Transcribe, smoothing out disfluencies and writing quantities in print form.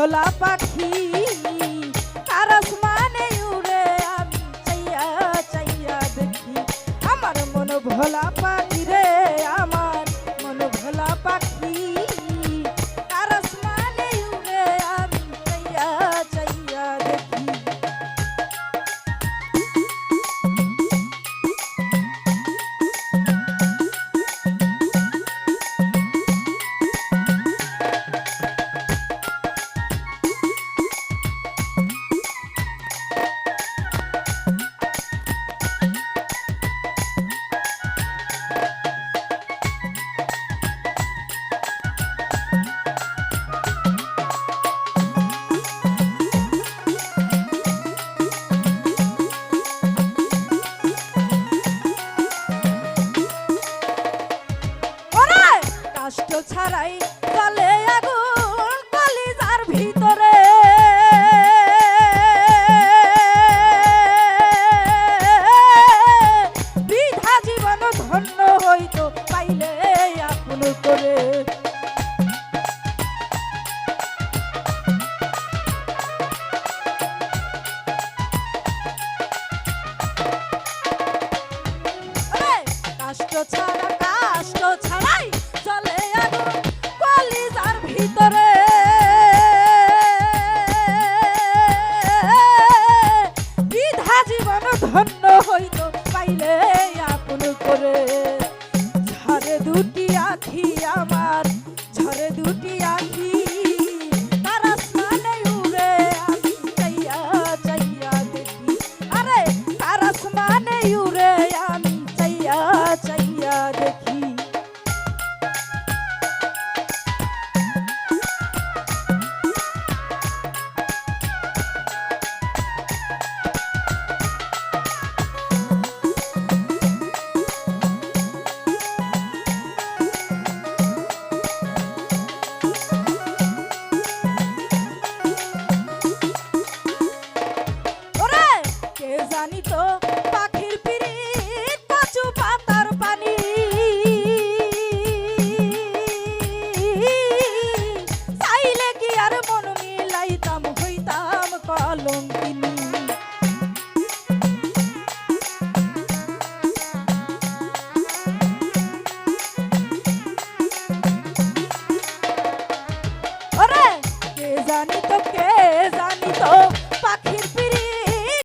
ভোলা পাখি কার আসমানে উড়ে আমি চাইয়া চাইয়া দেখি আমার মন ভোলা পাখি রে আমার মন ভোলা পাখি কার আসমানে উড়ে আমি চাইয়া চাইয়া দেখি। কষ্ট ছাড়াই চলে আগুন কলিজার ভিতরে বৃথা জীবন ধন্য হইতো পাইলে আপন করে। কষ্ট ছাড়াই চলে আগুন কলিজার ভিতরে বিধা জীবন ধন্য হইতো পাইলে আপন করে। ঝরে দুটি আখি আমার ঝরে দুটি আখি তার আসমানে উড়ে আমি চাইয়া চাইয়া দেখি আরে তার আসমানে উড়ে আমি চাইয়া চাইয়া দেখি। জানি তো